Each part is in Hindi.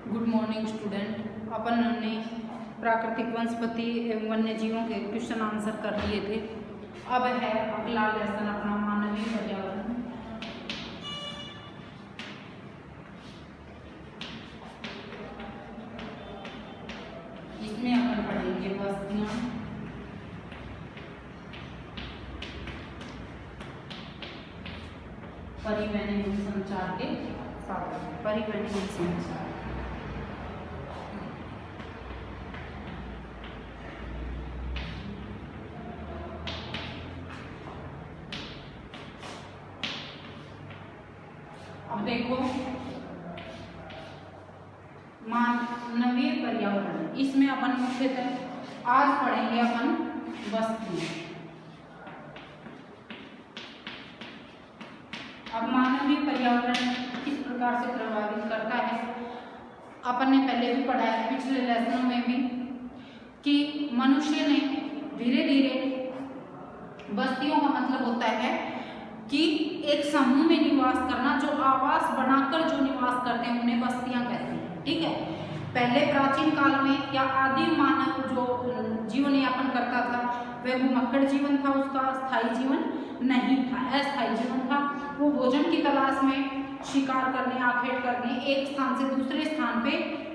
Good morning student. अपन ने प्राकृतिक वनस्पति एवं वन्य जीवों के क्वेश्चन आंसर कर लिए थे। अब है अगला लेसन अपना मानवीय पर्यावरण। इसमें अपन पढ़ेंगे बस्तियां, परिवहन एवं संचार के साधन। परिवहन एवं संचार अब देखो मानवीय पर्यावरण, इसमें अपन मुख्यतः आज पढ़ेंगे अपन बस्ती। अब मानवीय पर्यावरण किस प्रकार से प्रभावित करता है, अपन ने पहले भी पढ़ा है पिछले लेसनों में भी कि मनुष्य ने धीरे धीरे बस्तियों का मतलब होता है कि एक समूह में निवास करना, जो आवास बनाकर जो निवास करते हैं उन्हें बस्तियां कहते हैं। ठीक है, पहले प्राचीन काल में या आदि मानव जो जीवन यापन करता था वह भूमक्कड़ जीवन था, उसका स्थायी जीवन नहीं था, अस्थायी जीवन था। वो भोजन की तलाश में शिकार करने, आखेट करने एक स्थान से दूसरे स्थान पे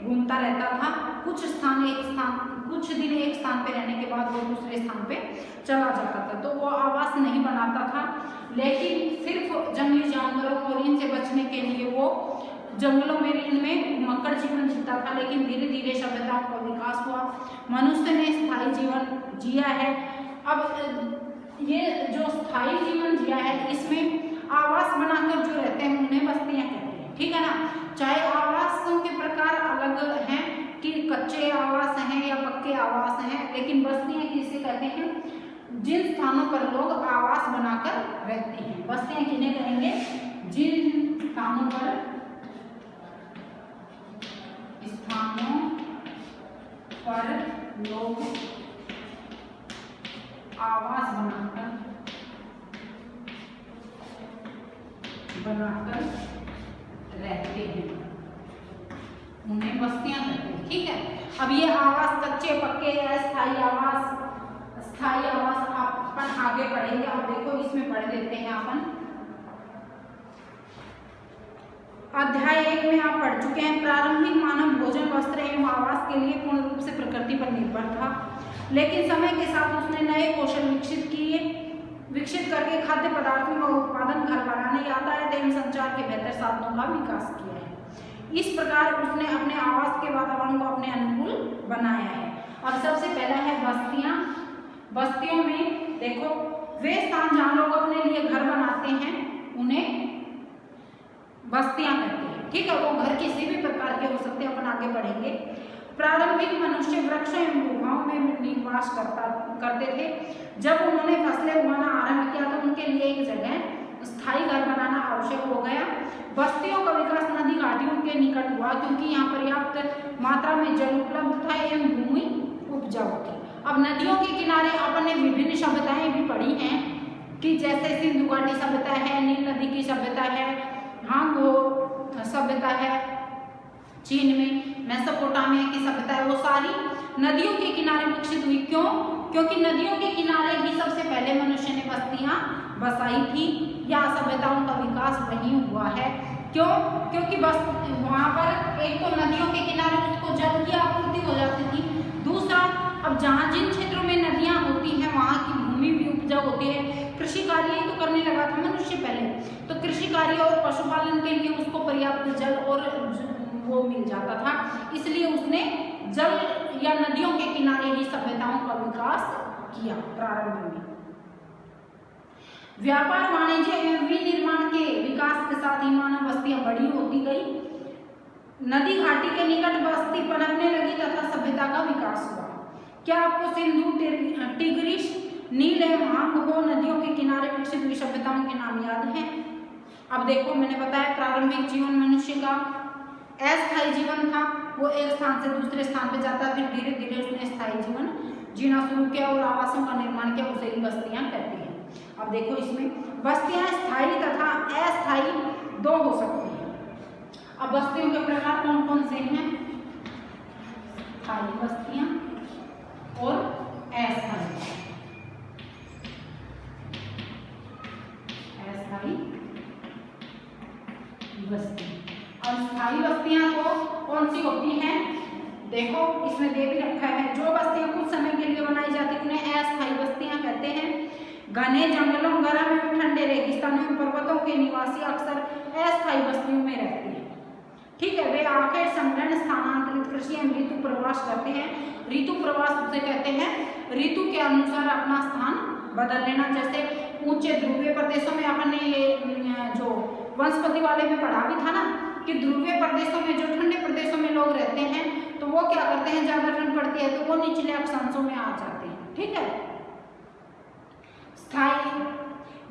घूमता रहता था। कुछ दिन एक स्थान पे रहने के बाद वो दूसरे स्थान पे चला जाता था, तो वो आवास नहीं बनाता था। लेकिन सिर्फ जंगली जानवरों और इनसे बचने के लिए वो जंगलों में इनमें मकर जीवन जीता था। लेकिन धीरे धीरे सभ्यताओं का विकास हुआ, मनुष्य ने स्थायी जीवन जिया है। अब ये जो स्थायी जीवन जिया है इसमें आवास बनाकर जो रहते हैं उन्हें बस्तियां कहते हैं। ठीक है ना, चाहे आवासों के प्रकार अलग हैं कि कच्चे आवास हैं या पक्के आवास हैं, लेकिन बस्तियां किसे कहते हैं? जिन स्थानों पर लोग आवास बनाकर रहते हैं, बस्तियां किन्हें कहेंगे? जिन स्थानों पर लोग आवास बनाकर रहते हैं उन्हें बस्तियां कहते हैं। ठीक है, अब ये आवास कच्चे पक्के अस्थायी आवास, स्थायी आवास अपन आगे पढ़ेंगे। अब देखो इसमें पढ़ लेते हैं अपन। अध्याय 1 में आप पढ़ चुके हैं प्रारंभिक मानव भोजन, वस्त्र एवं आवास के लिए पूर्ण रूप से प्रकृति पर निर्भर था, लेकिन समय के साथ उसने नए कौशल विकसित करके खाद्य पदार्थों का उत्पादन, घर बनाने, यातायात एवं संचार के बेहतर साधनों का विकास किया है। इस प्रकार उसने अपने आवास के वातावरण को अपने अनुकूल बनाया है। अब सबसे पहला है बस्तियां। बस्तियों में देखो वे स्थान जहाँ लोग अपने लिए घर बनाते हैं उन्हें बस्तियां कहते हैं। ठीक है, वो घर किसी भी प्रकार के हो सकते हैं, अपन आगे बढ़ेंगे। प्रारंभिक मनुष्य वृक्षों एवं गुफाओं में निवास करते थे। जब उन्होंने फसलें उगाना आरंभ किया तो उनके लिए एक जगह स्थायी घर बनाना आवश्यक हो गया। बस्तियों का विकास नदी घाटियों के निकट हुआ क्योंकि यहाँ पर्याप्त मात्रा में जल उपलब्ध था एवं भूमि उपजाऊ थी। अब नदियों के किनारे अपन ने विभिन्न सभ्यताएं भी पढ़ी हैं कि जैसे सिंधु घाटी सभ्यता है, नील नदी की सभ्यता है, हांगो सभ्यता है चीन में, मेसोपोटामिया की सभ्यता है, वो सारी नदियों के किनारे विकसित हुई। क्यों? क्योंकि नदियों के किनारे ही सबसे पहले मनुष्य ने बस्तियां बसाई थी या सभ्यताओं का विकास वहीं हुआ है। क्यों? क्योंकि बस वहाँ पर एक तो नदियों के किनारे उसको जल की आपूर्ति हो जाती थी, दूसरा अब जहाँ जिन क्षेत्रों में नदियाँ होती हैं वहाँ की भूमि भी उपजाऊ होती है। कृषि कार्य ही तो करने लगा था मनुष्य पहले, तो कृषि कार्य और पशुपालन के लिए उसको पर्याप्त जल और वो मिल जाता था, इसलिए उसने जल या नदियों के किनारे ही सभ्यताओं का विकास किया प्रारंभ में। व्यापार, वाणिज्य एवं विनिर्माण के विकास के साथ ही मानव बस्तियां बड़ी होती गई। नदी घाटी के निकट बस्ती पनपने लगी तथा सभ्यता का विकास हुआ। क्या आपको सिंधु, टिग्रिस, नील एवं हांगहो नदियों के किनारे विकसित हुई सभ्यताओं के नाम याद हैं? अब देखो मैंने बताया प्रारंभिक जीवन मनुष्य का अस्थायी जीवन था, वो एक स्थान से दूसरे स्थान पे जाता, फिर धीरे धीरे उसने स्थायी जीवन जीना शुरू किया और आवासों का निर्माण किया, उसे ही बस्तियां कहते हैं। अब देखो इसमें बस्तियां स्थायी तथा अस्थायी दो हो सकती हैं। अब अब बस्तियों के प्रकार कौन कौन से हैं? स्थायी बस्तियां और अस्थायी बस्ती। और स्थायी बस्तियां तो कौन सी होती हैं? देखो इसमें दे भी रखा है, जो बस्तियां कुछ समय के लिए बनाई जाती है उन्हें अस्थायी बस्तियां कहते हैं। घने जंगलों, गर्म एवं ठंडे रेगिस्तानों एवं पर्वतों के निवासी अक्सर अस्थायी बस्तियों में रहते हैं। ठीक है, वे आकर संग्रहण, स्थानांतरित कृषि एवं ऋतु प्रवास करते हैं। ऋतु प्रवास उसे कहते हैं ऋतु के अनुसार अपना स्थान बदल लेना। जैसे ऊंचे ध्रुवीय प्रदेशों में अपन ने ये जो वनस्पति वाले में पढ़ा भी था ना कि ध्रुवीय प्रदेशों में, जो ठंडे प्रदेशों में लोग रहते हैं, तो वो क्या करते हैं, ज्यादा ठंड पड़ती है तो वो निचले अक्षांशों में आ जाते हैं। ठीक है। स्थायी,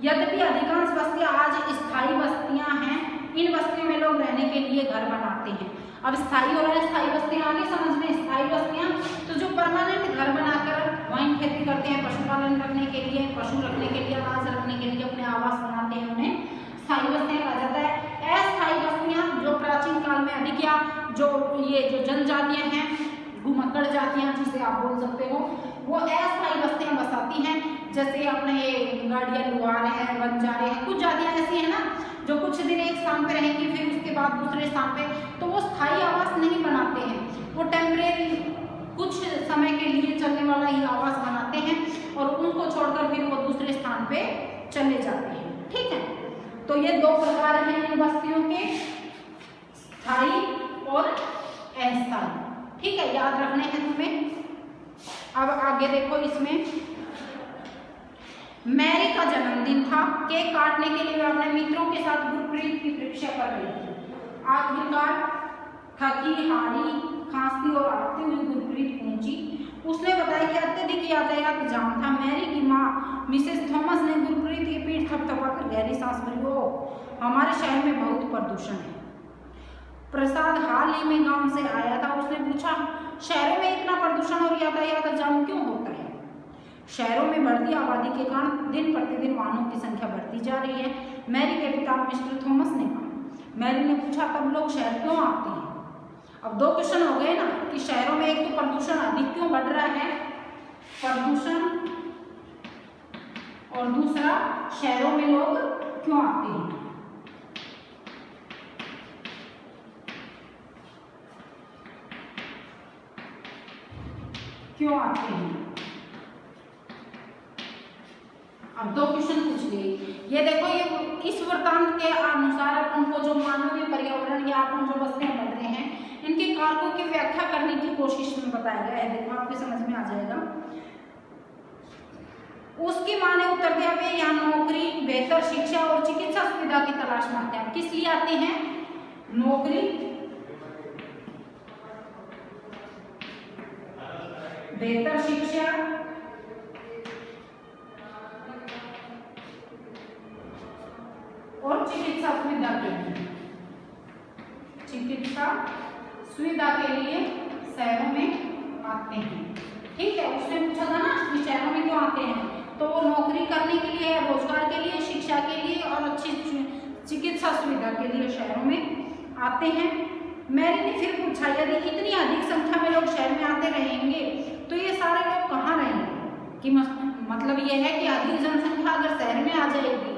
यद्यपि अधिकांश बस्तियां आज स्थायी बस्तियां हैं, इन बस्तियों में लोग रहने के लिए घर बनाते हैं। अब स्थायी और अस्थायी बस्तियां आगे समझ में। स्थायी बस्तियां तो जो परमानेंट घर बनाकर वहीं खेती करते हैं, पशुपालन रखने के लिए, पशु रखने के लिए, अनाज रखने के लिए अपने आवास बनाते हैं, उन्हें स्थायी बस्तियां कहा जाता है। अस्थायी बस्तियां जो प्राचीन काल में अधिक या जो ये जो जनजातियां हैं, घुमक्कड़ जातियां जिसे आप बोल सकते हो, वो अस्थायी बस्तियां बसाती हैं। जैसे अपने ये गाड़िया लुहार है, बंजारे हैं, कुछ जातियां ऐसी है ना जो कुछ दिन एक स्थान पे रहेंगी, फिर उसके बाद दूसरे स्थान पे, तो वो स्थायी आवास नहीं बनाते हैं, वो टेम्परेरी कुछ समय के लिए चलने वाला ही आवास बनाते हैं और उनको छोड़कर फिर वो दूसरे स्थान पे चले जाते हैं। ठीक है, तो ये दो प्रकार हैं इन बस्तियों के, स्थायी और अस्थायी। ठीक है, याद रखने हैं तुम्हें। अब आगे देखो, इसमें मैरी का जन्मदिन था। केक काटने के लिए वे अपने मित्रों के साथ गुरप्रीत की परीक्षा कर रही थी। आखिरकार थकी हारी, खांसती और आती हुई गुरप्रीत पहुंची। उसने बताया कि अत्यधिक यातायात जाम था। मैरी की माँ मिसेस थॉमस ने गुरप्रीत की पीठ थपथपाकर गहरी सांस भरी। ओह, हमारे शहर में बहुत प्रदूषण है। प्रसाद हाल ही में गांव से आया था। उसने पूछा, शहरों में इतना प्रदूषण और यातायात जाम क्यों होता है? शहरों में बढ़ती आबादी के कारण दिन प्रतिदिन वाहनों की संख्या बढ़ती जा रही है, मैरी के पिता मिस्टर थॉमस ने कहा। मैरी ने पूछा, तब लोग शहर क्यों आते हैं? अब दो क्वेश्चन हो गए ना कि शहरों में एक तो प्रदूषण अधिक क्यों बढ़ रहा है, प्रदूषण, और दूसरा शहरों में लोग क्यों आते हैं। क्यों आते हैं? अब दो क्वेश्चन पूछ लिए। ये देखो, ये इस वृत्तांत के अनुसार अपन को जो मानवीय पर्यावरण या अपन जो बस्तियां बन रहे हैं, इनके कारकों की व्याख्या करने की कोशिश में बताया गया है। देखो आपके समझ में आ जाएगा। उसकी मां ने उत्तर दिया, वे यहाँ नौकरी, बेहतर शिक्षा और चिकित्सा सुविधा की तलाश में आते हैं। किस लिए आते हैं? नौकरी, बेहतर शिक्षा और चिकित्सा सुविधा के लिए, चिकित्सा सुविधा के लिए शहरों में आते हैं। ठीक है, उसने पूछा था ना कि शहरों में क्यों आते हैं, तो वो नौकरी करने के लिए, रोजगार के लिए, शिक्षा के लिए और अच्छी चिकित्सा सुविधा के लिए शहरों में आते हैं। मैरी ने फिर पूछा, यदि इतनी अधिक संख्या में लोग शहर में आते रहेंगे तो ये सारे लोग कहाँ रहेंगे? कि मतलब ये है कि अधिक जनसंख्या अगर शहर में आ जाएगी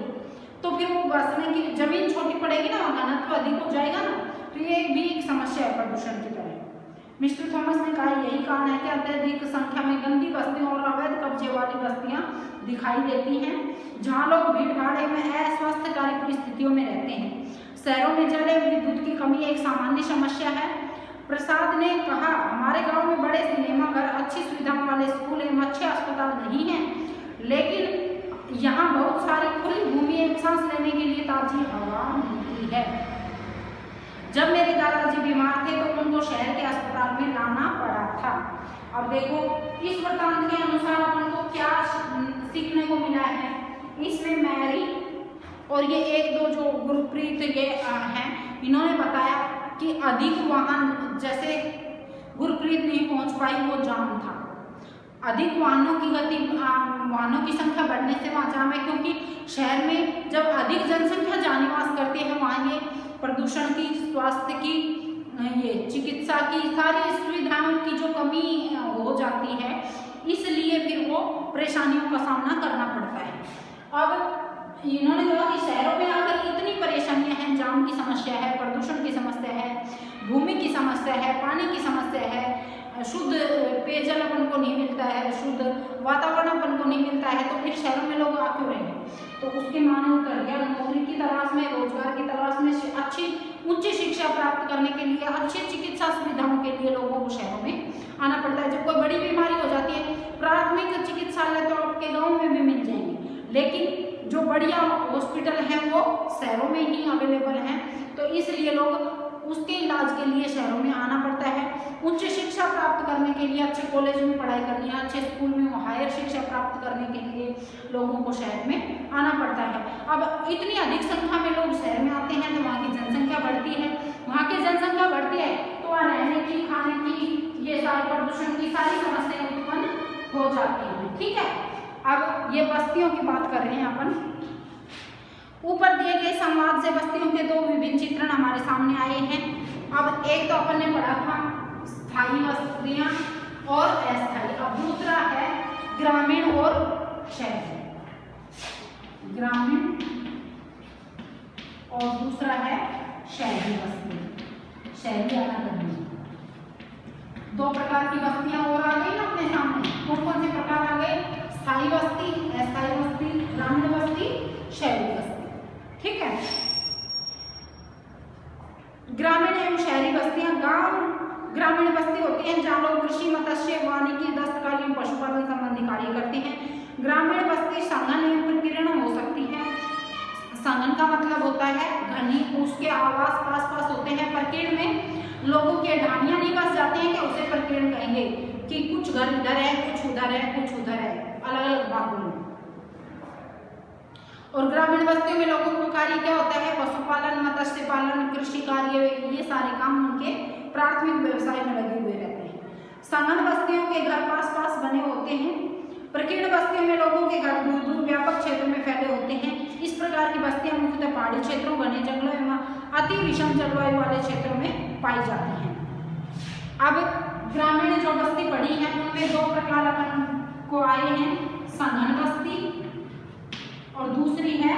तो फिर वो बसने की जमीन छोटी पड़ेगी ना, घनत्व अधिक हो जाएगा ना, तो ये भी एक समस्या है प्रदूषण की तरह। मिस्टर थॉमस ने कहा, यही कारण है कि अत्यधिक संख्या में गंदी बस्तियां और अवैध कब्जे वाली बस्तियां दिखाई देती हैं, जहां लोग भीड़ भाड़ में अस्वास्थ्यकारी परिस्थितियों में रहते हैं। शहरों में जल एवं विद्युत की कमी एक सामान्य समस्या है। प्रसाद ने कहा, हमारे गांव में बड़े सिनेमा घर, अच्छी सुविधाओं वाले स्कूल एवं अच्छे अस्पताल नहीं हैं, लेकिन यहाँ बहुत सारी खुली भूमि एवं सांस लेने के लिए ताजी हवा मिलती है। जब मेरे दादाजी बीमार थे तो उनको शहर के अस्पताल में लाना पड़ा था। अब देखो, इस वृत्तांत के अनुसार अपन को क्या सीखने को मिला है? इसमें मैरी और ये एक दो जो गुरप्रीत ये हैं, इन्होंने बताया कि अधिक वाहन, जैसे गुरप्रीत नहीं पहुंच पाई, वो जाम था। अधिक वाहनों की गति, वाहनों की संख्या बढ़ने से वहाँ जाम है, क्योंकि शहर में जब अधिक जनसंख्या जहाँ निवास करती है वहाँ ये प्रदूषण की, स्वास्थ्य की, ये चिकित्सा की सारी सुविधाओं की जो कमी हो जाती है, इसलिए फिर वो परेशानियों का सामना करना पड़ता है। अब इन्होंने कहा कि शहरों में आकर इतनी परेशानियां हैं, जाम की समस्या है, प्रदूषण की समस्या है, भूमि की समस्या है, पानी की समस्या है, शुद्ध पेयजल अपन को नहीं मिलता है, शुद्ध वातावरण अपन को नहीं मिलता है, तो फिर शहरों में लोग आ क्यों रहे हैं? तो उसके माने उतर गया, नौकरी की तलाश में, रोजगार की तलाश में, अच्छी उच्च शिक्षा प्राप्त करने के लिए, अच्छी चिकित्सा सुविधाओं के लिए लोगों को शहरों में आना पड़ता है। जब कोई बड़ी बीमारी हो जाती है, प्राथमिक चिकित्सालय तो आपके गाँव में भी मिल जाएंगे, लेकिन जो बढ़िया हॉस्पिटल हैं वो शहरों में ही अवेलेबल हैं, तो इसलिए लोग उसके इलाज के लिए शहरों में आना पड़ता है। उच्च शिक्षा प्राप्त करने के लिए अच्छे कॉलेज में पढ़ाई करनी है, अच्छे स्कूल में हायर शिक्षा प्राप्त करने के लिए लोगों को शहर में आना पड़ता है। अब इतनी अधिक संख्या में लोग शहर में आते हैं तो वहाँ की जनसंख्या बढ़ती है, वहाँ की जनसंख्या बढ़ती है तो वहाँ रहने की, खाने की, ये सारी प्रदूषण की सारी समस्याएं उत्पन्न हो जाती हैं। ठीक है, अब ये बस्तियों की बात कर रहे हैं अपन। ऊपर दिए गए संवाद से बस्तियों के दो विभिन्न चित्रण हमारे सामने आए हैं। अब एक तो अपन ने पढ़ा था स्थायी बस्तियां और अस्थायी, अब दूसरा है ग्रामीण और शहरी। ग्रामीण और दूसरा है शहरी बस्ती, शहरी आनागमन। दो प्रकार की बस्तियां और आ गई ना अपने सामने। कौन कौन से प्रकार आ गए? स्थायी बस्ती, अस्थायी बस्ती, ग्रामीण बस्ती, शहरी बस्ती। ठीक है, ग्रामीण एवं शहरी बस्तियां। गांव ग्रामीण बस्ती होती हैं जहाँ लोग कृषि, मत्स्य, वानिकी, दस्तकारी एवं पशुपालन संबंधी कार्य करते हैं। ग्रामीण बस्ती संघन एवं प्रकीर्ण हो सकती है। संघन का मतलब होता है घनी, उसके आवास पास पास होते हैं। प्रकीर्ण में लोगों के ढानियां नहीं बस जाते हैं कि उसे प्रकीर्ण कहेंगे कि कुछ घर इधर है, कुछ उधर है, कुछ उधर है, अलग अलग भागों में। और ग्रामीण बस्तियों में लोगों का कार्य क्या होता है? पशुपालन, मत्स्य पालन, कृषि कार्य, ये सारे काम उनके प्राथमिक व्यवसाय में लगे हुए रहते हैं। संघन बस्तियों के घर पास पास बने होते हैं। प्रकीर्ण बस्तियों में लोगों के घर दूर दूर व्यापक क्षेत्र में फैले होते हैं। इस प्रकार की बस्तियां मुख्यतः पहाड़ी क्षेत्रों, घने जंगलों एवं अति विषम जलवायु वाले क्षेत्रों में पाई जाती हैं। अब ग्रामीण जो बस्ती पड़ी है उनमें दो प्रकार अपन को आए हैं, संघन बस्ती और दूसरी है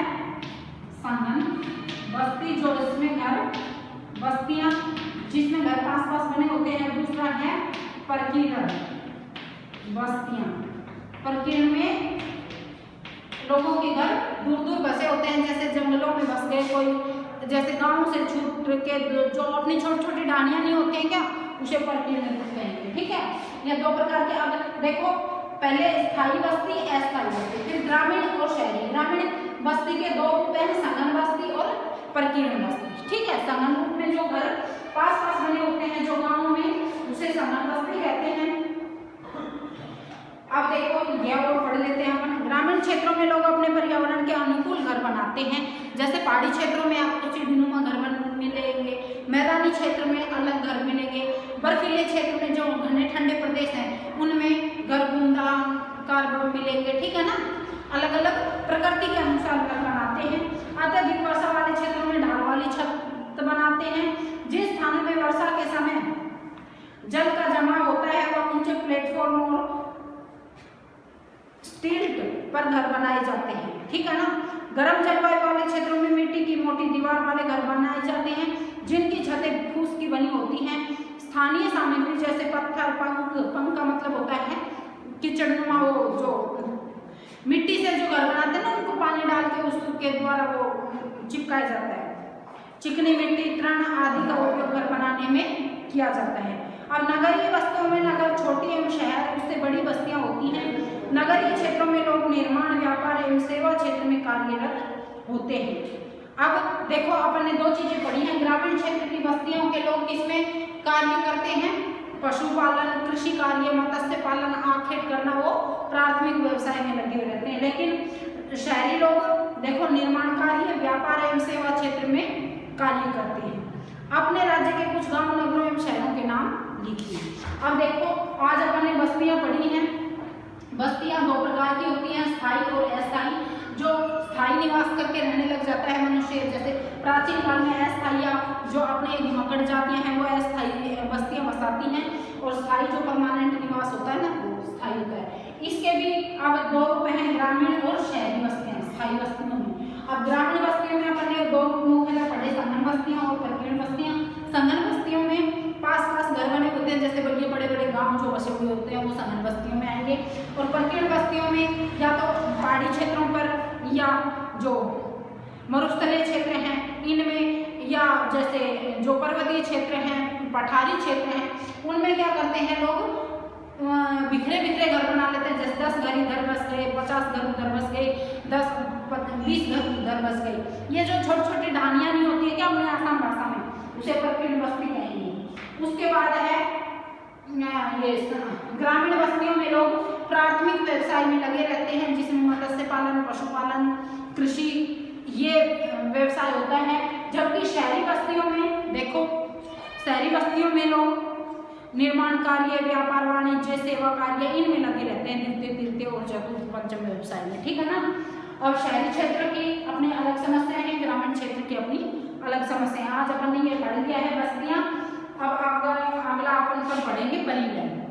संघन बस्ती जो इसमें घर बस्तियां जिसमें घर पास पास बने होते हैं। दूसरा है प्रकीर्ण बस्तियां। प्रकीर्ण में लोगों के घर दूर दूर बसे होते हैं, जैसे जंगलों में बस गए कोई, जैसे गांव से छूट के जो अपनी छोटी छोटी ढानियां नहीं होती हैं क्या, उसे प्रकीर्ण कहेंगे। ठीक है, ये दो प्रकार के। अब देखो, पहले स्थायी बस्ती, अस्थायी बस्ती, फिर ग्रामीण और शहरी। ग्रामीण बस्ती के दो रूप हैं, संघन बस्ती और प्रकीर्ण बस्ती। ठीक है, संघन रूप में जो घर पास पास बने होते हैं जो गांव में, उसे संघन बस्ती कहते हैं। अब देखो यह और पढ़ लेते हैं अपन। ग्रामीण क्षेत्रों में लोग अपने पर्यावरण के अनुकूल घर बनाते हैं। जैसे पहाड़ी क्षेत्रों में आपको सीढ़ीनुमा घर मिलेंगे, मैदानी क्षेत्र में अलग घर मिलेंगे, बर्फीले क्षेत्र में जो घने ठंडे प्रदेश हैं उनमें घर बूंदाकार मिलेंगे। ठीक है ना, अलग अलग प्रकृति के अनुसार घर बनाते हैं। अत्यधिक वर्षा वाले क्षेत्रों में ढाल वाली छत बनाते हैं। जिस स्थान में वर्षा के समय जल का जमा होता है वह ऊंचे प्लेटफॉर्म और स्टील्ट पर घर बनाए जाते हैं। ठीक है ना, गर्म जलवायु वाले क्षेत्रों में मिट्टी की मोटी दीवार वाले घर बनाए जाते हैं जिनकी छतें फूस की बनी होती हैं। स्थानीय सामग्री जैसे पत्थर, पंख का मतलब होता है कीचड़नुमा, वो जो मिट्टी से जो घर बनाते हैं ना उनको पानी डाल के उसके द्वारा वो चिपकाया जाता है। चिकनी मिट्टी, तृण आदि का उपयोग घर बनाने में किया जाता है। अब नगरीय बस्तियों में, नगर छोटी एवं शहर उससे बड़ी बस्तियां होती हैं। नगरीय क्षेत्रों में लोग निर्माण, व्यापार एवं सेवा क्षेत्र में कार्यरत होते हैं। अब देखो अपन ने दो चीजें पढ़ी हैं। ग्रामीण क्षेत्र की बस्तियों के लोग किसमें कार्य करते हैं? पशुपालन, कृषि कार्य, मत्स्य पालन, आखेट करना, वो प्राथमिक व्यवसाय में लगे हुए रहते हैं। लेकिन शहरी लोग देखो निर्माण कार्य, व्यापार एवं सेवा क्षेत्र में कार्य करते हैं। अपने राज्य के कुछ गांव, नगरों एवं शहरों के नाम लिखिए। अब देखो आज अपन ने बस्तियां पढ़ी हैं। बस्तियां दो प्रकार की होती हैं, स्थायी और अस्थायी। जो स्थायी निवास करके रहने लग जाता है मनुष्य, जैसे प्राचीन काल में अस्थायी जो अपने मकड़ जातियां हैं वो अस्थायी बस्तियां बसाती हैं, और स्थायी जो परमानेंट निवास होता है ना वो स्थायी होता है। इसके भी अब दो रूप हैं, ग्रामीण और शहरी बस्तियां। स्थायी बस्तियों में अब ग्रामीण बस्तियों में अपने दो मुख्य पड़े, संघन बस्तियां और प्रकीर्ण बस्तियां। संघन बस्तियों में पास पास घर बने होते हैं, जैसे बड़े बड़े बड़े गांव जो बसे हुए होते हैं वो संघन बस्तियों में आएंगे। और प्रकीर्ण बस्तियों में या तो पहाड़ी क्षेत्रों पर या जो मरुस्थलीय क्षेत्र हैं इनमें, या जैसे जो पर्वतीय क्षेत्र हैं, पठारी क्षेत्र हैं, उनमें क्या करते हैं लोग बिखरे बिखरे घर बना लेते हैं। जैसे 10 घर इधर बस गए, 50 घर उधर बस गए, 10-20 घर उधर बस गए। ये जो छोटी छोटी ढानियाँ नहीं होती है क्या अपनी आसाम भाषा में, उसे प्रकीर्ण बस्ती कहेंगे। उसके बाद है ये ग्रामीण बस्तियों में लोग प्राथमिक व्यवसाय में लगे रहते हैं, जिसमें मत्स्य पालन, पशुपालन, कृषि ये व्यवसाय होता है। जबकि शहरी बस्तियों में देखो, शहरी बस्तियों में लोग निर्माण कार्य, व्यापार, वाणिज्य, सेवा कार्य इनमें लगे रहते हैं, द्वितीय, तृतीय और चतुर्थ पंचम व्यवसाय में, ठीक है ना। अब शहरी क्षेत्र की अपनी अलग समस्याएं हैं, ग्रामीण क्षेत्र की अपनी अलग समस्याएं। आज अपन ने ये पढ़ लिया है बस्तियां। अब अगला अपन सब पढ़ेंगे परिवहन।